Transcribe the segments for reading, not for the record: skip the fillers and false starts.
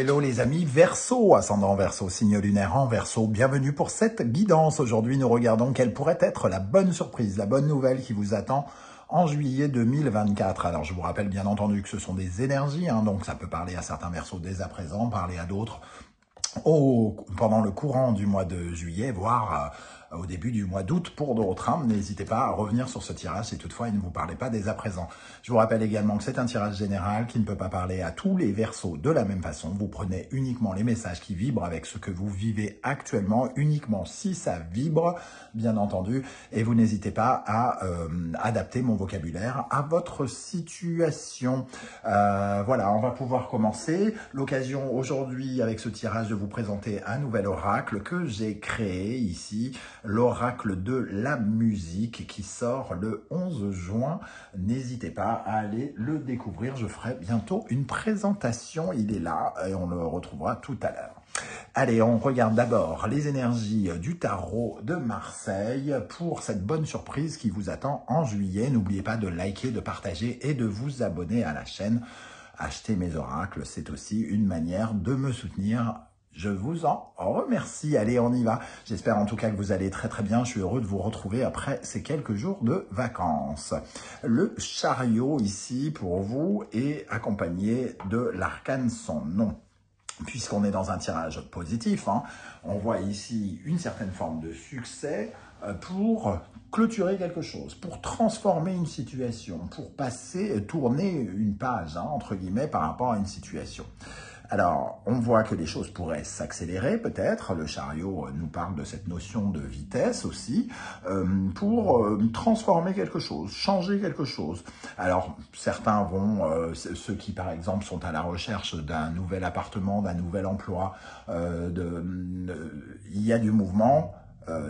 hello les amis, Verseau, ascendant Verseau, signe lunaire en Verseau, bienvenue pour cette guidance. Aujourd'hui, nous regardons quelle pourrait être la bonne surprise, la bonne nouvelle qui vous attend en juillet 2024. Alors, je vous rappelle bien entendu que ce sont des énergies, donc ça peut parler à certains Verseaux dès à présent, parler à d'autres pendant le courant du mois de juillet, voire au début du mois d'août pour d'autres. N'hésitez pas à revenir sur ce tirage si toutefois il ne vous parlait pas dès à présent. Je vous rappelle également que c'est un tirage général qui ne peut pas parler à tous les Verseaux de la même façon. Vous prenez uniquement les messages qui vibrent avec ce que vous vivez actuellement, uniquement si ça vibre, bien entendu, et vous n'hésitez pas à adapter mon vocabulaire à votre situation. Voilà, on va pouvoir commencer. L'occasion aujourd'hui avec ce tirage de vous présenter un nouvel oracle que j'ai créé ici, l'oracle de la musique qui sort le 11 juin. N'hésitez pas à aller le découvrir. Je ferai bientôt une présentation. Il est là et on le retrouvera tout à l'heure. Allez, on regarde d'abord les énergies du tarot de Marseille pour cette bonne surprise qui vous attend en juillet. N'oubliez pas de liker, de partager et de vous abonner à la chaîne. Acheter mes oracles, c'est aussi une manière de me soutenir. Je vous en remercie. Allez, on y va. J'espère en tout cas que vous allez très très bien. Je suis heureux de vous retrouver après ces quelques jours de vacances. Le chariot ici pour vous est accompagné de l'arcane sans nom. Puisqu'on est dans un tirage positif, on voit ici une certaine forme de succès pour clôturer quelque chose, pour transformer une situation, pour tourner une page, entre guillemets, par rapport à une situation. Alors, on voit que les choses pourraient s'accélérer peut-être. Le chariot nous parle de cette notion de vitesse aussi, pour transformer quelque chose, changer quelque chose. Alors, certains ceux qui par exemple sont à la recherche d'un nouvel appartement, d'un nouvel emploi, il y a du mouvement,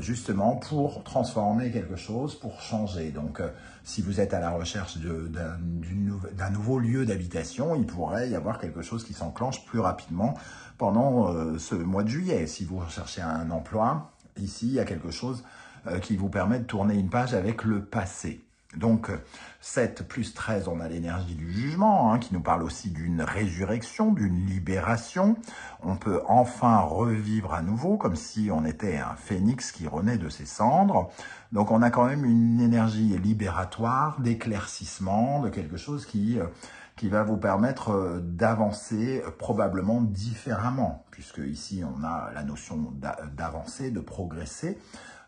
justement pour transformer quelque chose, pour changer. Donc, si vous êtes à la recherche d'un nouveau lieu d'habitation, il pourrait y avoir quelque chose qui s'enclenche plus rapidement pendant ce mois de juillet. Si vous recherchez un emploi, ici, il y a quelque chose qui vous permet de tourner une page avec le passé. Donc, 7 plus 13, on a l'énergie du jugement, qui nous parle aussi d'une résurrection, d'une libération. On peut enfin revivre à nouveau, comme si on était un phénix qui renaît de ses cendres. Donc, on a quand même une énergie libératoire, d'éclaircissement, de quelque chose qui va vous permettre d'avancer probablement différemment, puisque ici, on a la notion d'avancer, de progresser,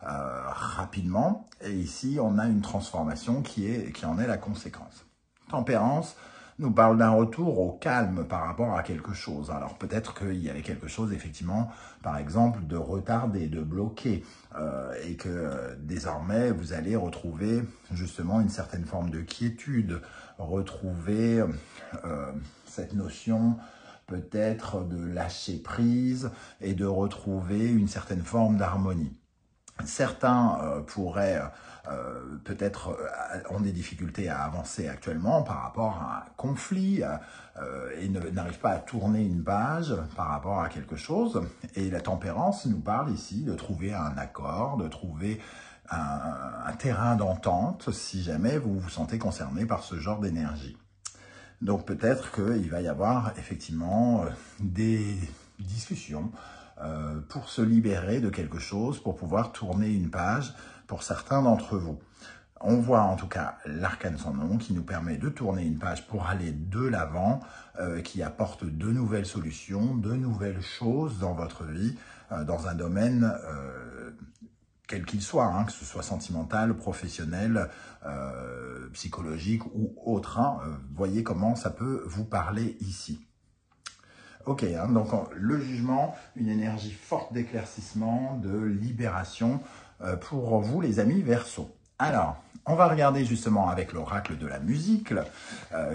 rapidement, et ici on a une transformation qui en est la conséquence. Tempérance nous parle d'un retour au calme par rapport à quelque chose. Alors peut-être qu'il y avait quelque chose effectivement, par exemple, de retardé, de bloqué, et que désormais vous allez retrouver justement une certaine forme de quiétude, retrouver cette notion peut-être de lâcher prise et de retrouver une certaine forme d'harmonie. Certains pourraient peut-être ont des difficultés à avancer actuellement par rapport à un conflit et n'arrivent pas à tourner une page par rapport à quelque chose. Et la tempérance nous parle ici de trouver un accord, de trouver un terrain d'entente si jamais vous vous sentez concerné par ce genre d'énergie. Donc peut-être qu'il va y avoir effectivement des discussions pour se libérer de quelque chose, pour pouvoir tourner une page pour certains d'entre vous. On voit en tout cas l'arcane sans nom qui nous permet de tourner une page pour aller de l'avant, qui apporte de nouvelles solutions, de nouvelles choses dans votre vie, dans un domaine quel qu'il soit, que ce soit sentimental, professionnel, psychologique ou autre. Voyez comment ça peut vous parler ici. Ok, donc le jugement, une énergie forte d'éclaircissement, de libération pour vous les amis Verseau. Alors, on va regarder justement avec l'oracle de la musique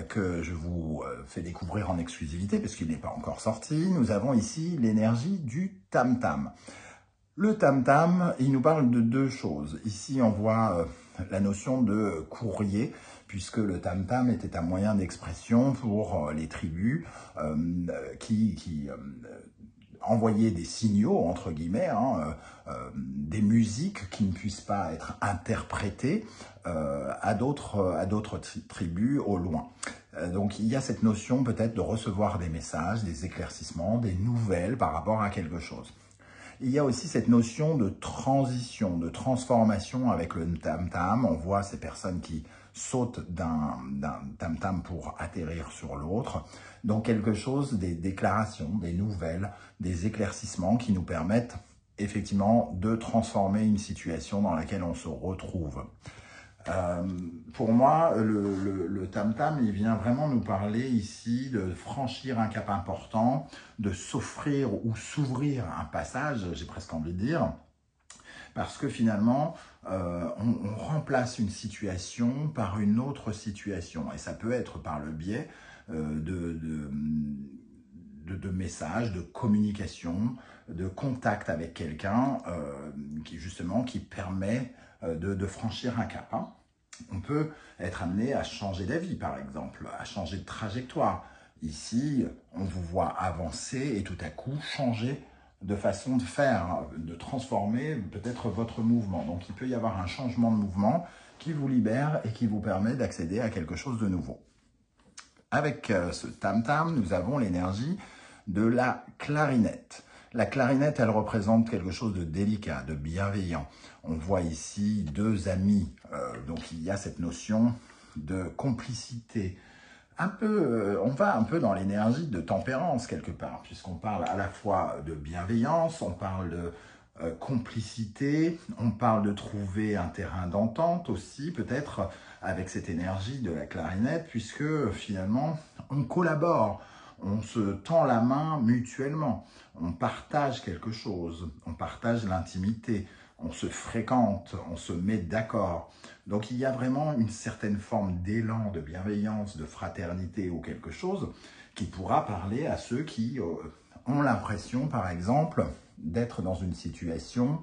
que je vous fais découvrir en exclusivité parce qu'il n'est pas encore sorti. Nous avons ici l'énergie du tam-tam. Le tam-tam, il nous parle de deux choses. Ici, on voit la notion de courrier, puisque le tam-tam était un moyen d'expression pour les tribus qui envoyaient des signaux, entre guillemets, des musiques qui ne puissent pas être interprétées à d'autres tribus au loin. Donc, il y a cette notion peut-être de recevoir des messages, des éclaircissements, des nouvelles par rapport à quelque chose. Il y a aussi cette notion de transition, de transformation avec le tam-tam. On voit ces personnes qui sautent d'un tam-tam pour atterrir sur l'autre. Donc quelque chose, des déclarations, des nouvelles, des éclaircissements qui nous permettent effectivement de transformer une situation dans laquelle on se retrouve. Pour moi, le tam-tam, il vient vraiment nous parler ici de franchir un cap important, de s'offrir ou s'ouvrir un passage, j'ai presque envie de dire, parce que finalement, on remplace une situation par une autre situation, et ça peut être par le biais de messages, de communication, de contact avec quelqu'un qui permet de franchir un cap. Hein. On peut être amené à changer d'avis, par exemple, à changer de trajectoire. Ici, on vous voit avancer et tout à coup changer de façon de faire, de transformer peut-être votre mouvement. Donc, il peut y avoir un changement de mouvement qui vous libère et qui vous permet d'accéder à quelque chose de nouveau. Avec ce tam-tam, nous avons l'énergie de la clarinette. La clarinette, elle représente quelque chose de délicat, de bienveillant. On voit ici deux amis, donc il y a cette notion de complicité. On va un peu dans l'énergie de tempérance quelque part, puisqu'on parle à la fois de bienveillance, on parle de complicité, on parle de trouver un terrain d'entente aussi, peut-être avec cette énergie de la clarinette, puisque finalement, on collabore. On se tend la main mutuellement, on partage quelque chose, on partage l'intimité, on se fréquente, on se met d'accord. Donc il y a vraiment une certaine forme d'élan, de bienveillance, de fraternité ou quelque chose qui pourra parler à ceux qui ont l'impression, par exemple, d'être dans une situation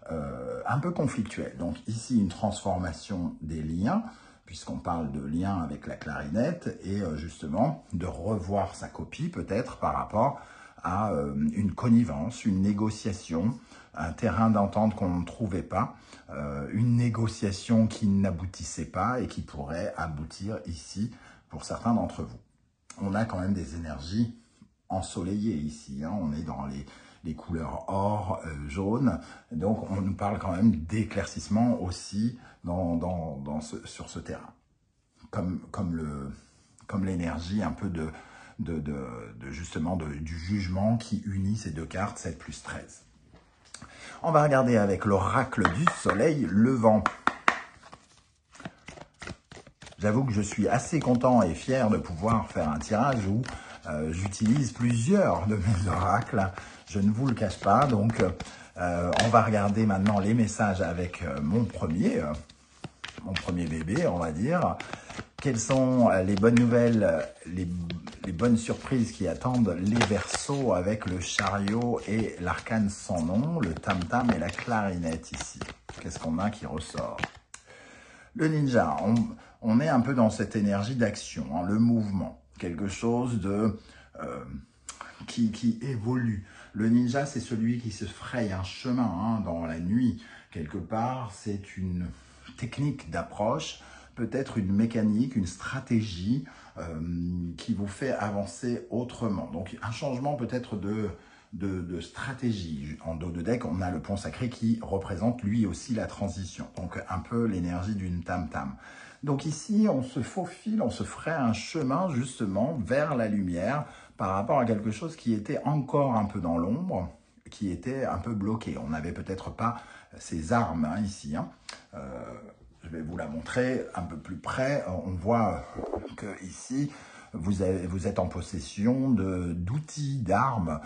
un peu conflictuelle. Donc ici, une transformation des liens, puisqu'on parle de lien avec la clarinette, et justement de revoir sa copie peut-être par rapport à une connivence, une négociation, un terrain d'entente qu'on ne trouvait pas, une négociation qui n'aboutissait pas et qui pourrait aboutir ici pour certains d'entre vous. On a quand même des énergies ensoleillées ici, hein. On est dans les couleurs or, jaune, donc on nous parle quand même d'éclaircissement aussi sur ce terrain, comme l'énergie un peu justement du jugement qui unit ces deux cartes, 7 plus 13. On va regarder avec l'oracle du soleil levant. J'avoue que je suis assez content et fier de pouvoir faire un tirage où j'utilise plusieurs de mes oracles. Je ne vous le cache pas, donc on va regarder maintenant les messages avec mon premier bébé, on va dire. Quelles sont les bonnes nouvelles, les bonnes surprises qui attendent les Verseaux avec le chariot et l'arcane sans nom, le tam-tam et la clarinette ici? Qu'est-ce qu'on a qui ressort? Le ninja, on est un peu dans cette énergie d'action, hein, le mouvement, quelque chose qui évolue. Le ninja, c'est celui qui se fraye un chemin hein, dans la nuit. Quelque part, c'est une technique d'approche, peut-être une mécanique, une stratégie qui vous fait avancer autrement. Donc, un changement peut-être de stratégie. En dos de deck, on a le pont sacré qui représente lui aussi la transition. Donc, un peu l'énergie d'une tam-tam. Donc ici, on se faufile, on se ferait un chemin justement vers la lumière par rapport à quelque chose qui était encore un peu dans l'ombre, qui était un peu bloqué. On n'avait peut-être pas ces armes hein, ici. Hein. Je vais vous la montrer un peu plus près. On voit que ici, vous êtes en possession d'outils, d'armes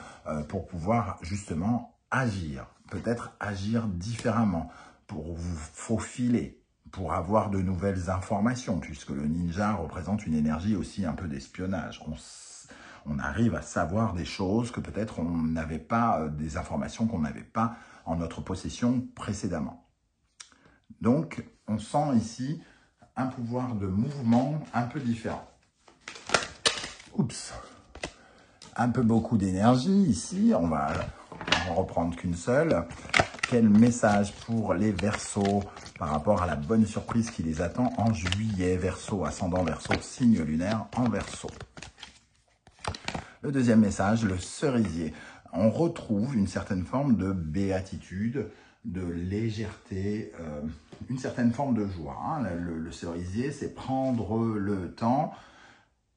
pour pouvoir justement agir. Peut-être agir différemment, pour vous faufiler, pour avoir de nouvelles informations, puisque le ninja représente une énergie aussi un peu d'espionnage. On arrive à savoir des choses que peut-être on n'avait pas, des informations qu'on n'avait pas en notre possession précédemment. Donc, on sent ici un pouvoir de mouvement un peu différent. Oups, un peu beaucoup d'énergie ici, on va en reprendre qu'une seule. Quel message pour les Verseaux par rapport à la bonne surprise qui les attend en juillet? Verseau, ascendant Verseau, signe lunaire en Verseau. Le deuxième message, le cerisier. On retrouve une certaine forme de béatitude, de légèreté, une certaine forme de joie. Hein. Le cerisier, c'est prendre le temps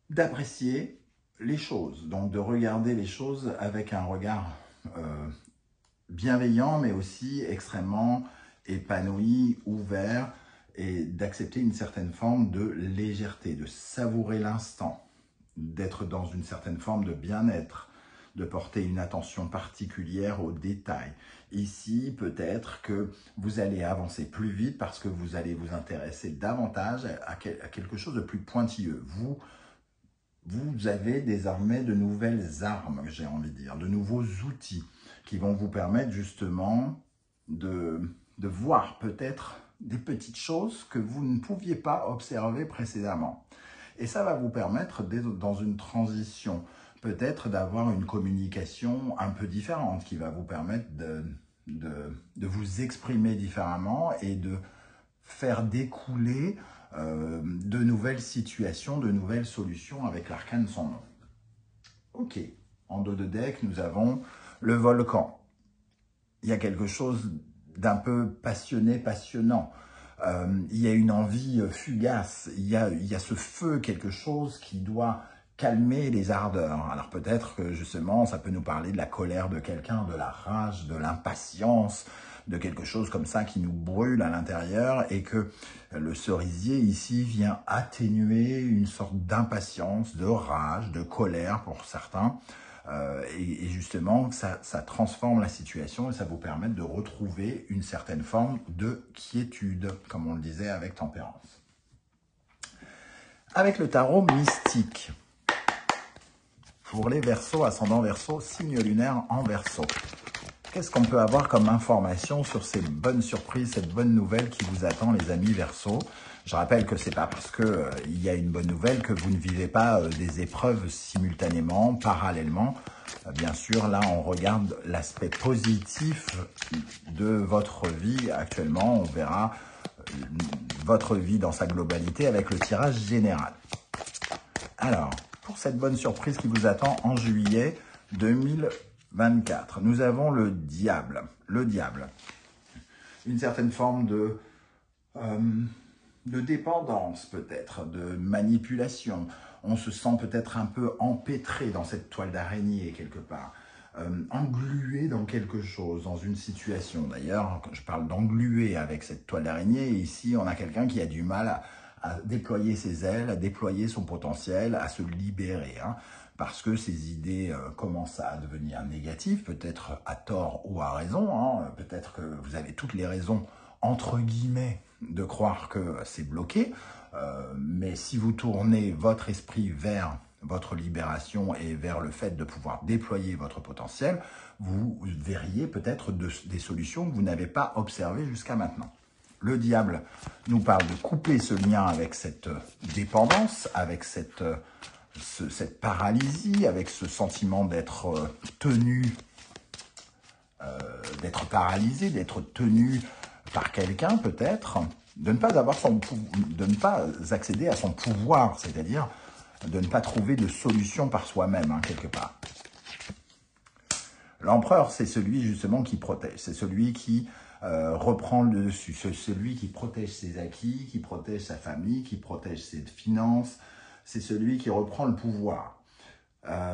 d'apprécier les choses, donc de regarder les choses avec un regard bienveillant, mais aussi extrêmement épanoui, ouvert, et d'accepter une certaine forme de légèreté, de savourer l'instant, d'être dans une certaine forme de bien-être, de porter une attention particulière aux détails. Ici, peut-être que vous allez avancer plus vite parce que vous allez vous intéresser davantage à quelque chose de plus pointilleux. Vous avez désormais de nouvelles armes, j'ai envie de dire, de nouveaux outils qui vont vous permettre justement de voir peut-être des petites choses que vous ne pouviez pas observer précédemment. Et ça va vous permettre, dans une transition, peut-être d'avoir une communication un peu différente qui va vous permettre de vous exprimer différemment et de faire découler de nouvelles situations, de nouvelles solutions avec l'arcane sans nom. Ok, en dos de deck, nous avons le volcan. Il y a quelque chose d'un peu passionné, passionnant. Il y a une envie fugace, il y a ce feu, quelque chose qui doit calmer les ardeurs. Alors peut-être que justement, ça peut nous parler de la colère de quelqu'un, de la rage, de l'impatience, de quelque chose comme ça qui nous brûle à l'intérieur et que le cerisier ici vient atténuer une sorte d'impatience, de rage, de colère pour certains. Et justement, ça transforme la situation et ça vous permet de retrouver une certaine forme de quiétude, comme on le disait avec Tempérance. Avec le tarot mystique, pour les Verseaux, ascendant Verseau, signe lunaire en Verseau. Qu'est-ce qu'on peut avoir comme information sur ces bonnes surprises, cette bonne nouvelle qui vous attend, les amis Verseaux? Je rappelle que c'est pas parce que il y a une bonne nouvelle que vous ne vivez pas des épreuves simultanément, parallèlement. Bien sûr, là, on regarde l'aspect positif de votre vie actuellement. On verra votre vie dans sa globalité avec le tirage général. Alors, pour cette bonne surprise qui vous attend en juillet 2024, nous avons le diable. Le diable. Une certaine forme de dépendance peut-être, de manipulation. On se sent peut-être un peu empêtré dans cette toile d'araignée quelque part, englué dans quelque chose, dans une situation. D'ailleurs, quand je parle d'englué avec cette toile d'araignée, ici on a quelqu'un qui a du mal à déployer ses ailes, à déployer son potentiel, à se libérer, hein, parce que ses idées commencent à devenir négatives, peut-être à tort ou à raison, hein, peut-être que vous avez toutes les raisons entre guillemets, de croire que c'est bloqué, mais si vous tournez votre esprit vers votre libération et vers le fait de pouvoir déployer votre potentiel, vous verriez peut-être des solutions que vous n'avez pas observées jusqu'à maintenant. Le diable nous parle de couper ce lien avec cette dépendance, avec cette paralysie, avec ce sentiment d'être tenu, d'être paralysé, d'être tenu par quelqu'un peut-être, de ne pas accéder à son pouvoir, c'est-à-dire de ne pas trouver de solution par soi-même, hein, quelque part. L'empereur, c'est celui justement qui protège, c'est celui qui reprend le dessus, c'est celui qui protège ses acquis, qui protège sa famille, qui protège ses finances, c'est celui qui reprend le pouvoir.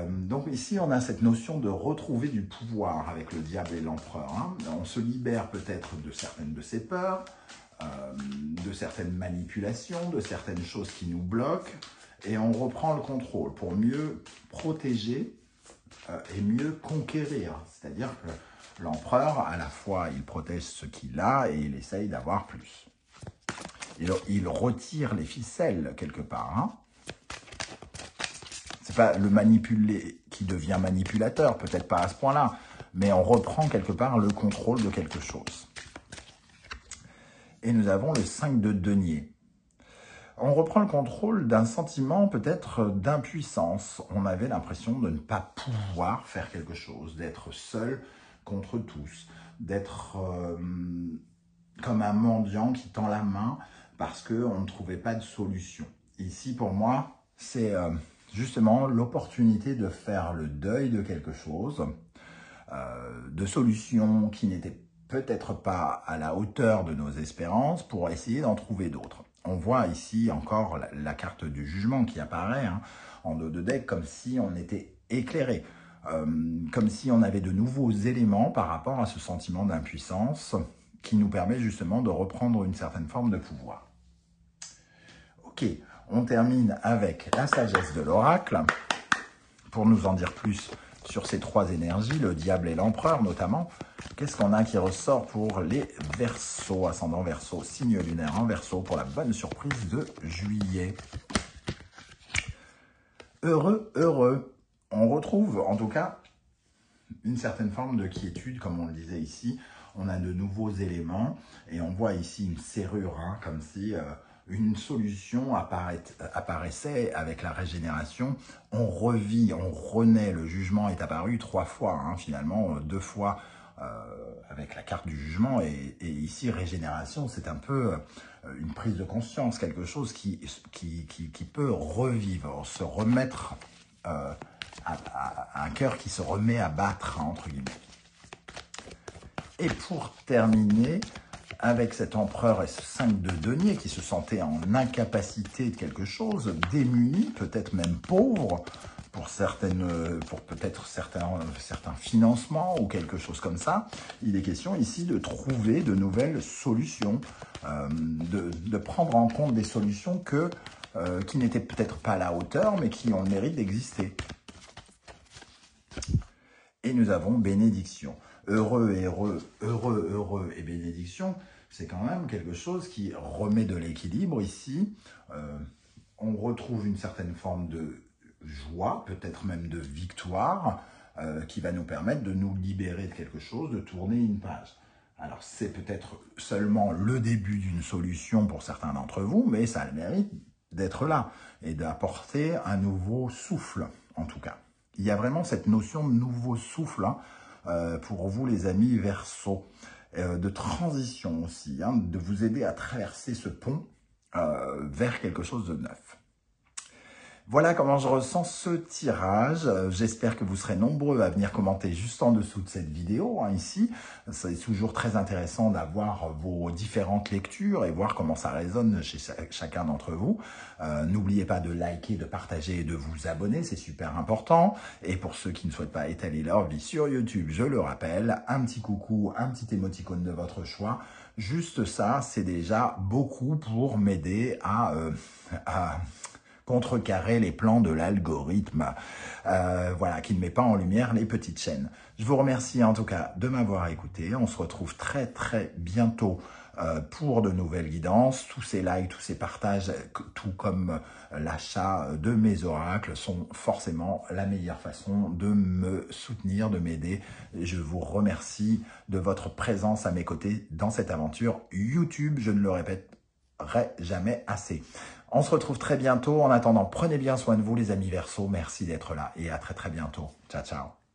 Donc ici, on a cette notion de retrouver du pouvoir avec le diable et l'empereur. Hein. On se libère peut-être de certaines de ses peurs, de certaines manipulations, de certaines choses qui nous bloquent, et on reprend le contrôle pour mieux protéger et mieux conquérir. C'est-à-dire que l'empereur, à la fois, il protège ce qu'il a et il essaye d'avoir plus. Il retire les ficelles quelque part, hein. C'est pas le manipulé qui devient manipulateur, peut-être pas à ce point-là, mais on reprend quelque part le contrôle de quelque chose. Et nous avons le 5 de denier. On reprend le contrôle d'un sentiment peut-être d'impuissance. On avait l'impression de ne pas pouvoir faire quelque chose, d'être seul contre tous, d'être comme un mendiant qui tend la main parce qu'on ne trouvait pas de solution. Ici, pour moi, c'est justement l'opportunité de faire le deuil de quelque chose, de solutions qui n'étaient peut-être pas à la hauteur de nos espérances pour essayer d'en trouver d'autres. On voit ici encore la carte du jugement qui apparaît en dos de deck, comme si on était éclairé, comme si on avait de nouveaux éléments par rapport à ce sentiment d'impuissance qui nous permet justement de reprendre une certaine forme de pouvoir. Ok, on termine avec la sagesse de l'oracle. Pour nous en dire plus sur ces trois énergies, le diable et l'empereur notamment, qu'est-ce qu'on a qui ressort pour les Verseaux, ascendant Verseau, signe lunaire en Verseau, pour la bonne surprise de juillet? Heureux, heureux. On retrouve en tout cas une certaine forme de quiétude, comme on le disait ici. On a de nouveaux éléments et on voit ici une serrure, comme si une solution apparaissait avec la régénération. On revit, on renaît. Le jugement est apparu 3 fois, finalement 2 fois avec la carte du jugement. Et ici, régénération, c'est un peu une prise de conscience, quelque chose qui peut revivre, se remettre à un cœur qui se remet à battre, entre guillemets. Et pour terminer, avec cet empereur et ce 5 de denier qui se sentait en incapacité de quelque chose, démuni, peut-être même pauvre, pour peut-être certains financements ou quelque chose comme ça, il est question ici de trouver de nouvelles solutions, de prendre en compte des solutions qui n'étaient peut-être pas à la hauteur, mais qui ont le mérite d'exister. Et nous avons bénédiction. Heureux et bénédiction, c'est quand même quelque chose qui remet de l'équilibre ici. On retrouve une certaine forme de joie, peut-être même de victoire, qui va nous permettre de nous libérer de quelque chose, de tourner une page. Alors, c'est peut-être seulement le début d'une solution pour certains d'entre vous, mais ça a le mérite d'être là et d'apporter un nouveau souffle, en tout cas. Il y a vraiment cette notion de nouveau souffle pour vous, les amis Verseaux, de transition aussi, de vous aider à traverser ce pont vers quelque chose de neuf. Voilà comment je ressens ce tirage. J'espère que vous serez nombreux à venir commenter juste en dessous de cette vidéo, ici. C'est toujours très intéressant d'avoir vos différentes lectures et voir comment ça résonne chez chacun d'entre vous. N'oubliez pas de liker, de partager et de vous abonner, c'est super important. Et pour ceux qui ne souhaitent pas étaler leur vie sur YouTube, je le rappelle, un petit coucou, un petit émoticône de votre choix. Juste ça, c'est déjà beaucoup pour m'aider à contrecarrer les plans de l'algorithme, voilà, qui ne met pas en lumière les petites chaînes. Je vous remercie en tout cas de m'avoir écouté. On se retrouve très très bientôt pour de nouvelles guidances. Tous ces likes, tous ces partages, tout comme l'achat de mes oracles sont forcément la meilleure façon de me soutenir, de m'aider. Je vous remercie de votre présence à mes côtés dans cette aventure YouTube. Je ne le répéterai jamais assez. On se retrouve très bientôt. En attendant, prenez bien soin de vous, les amis Verseaux. Merci d'être là et à très très bientôt. Ciao, ciao.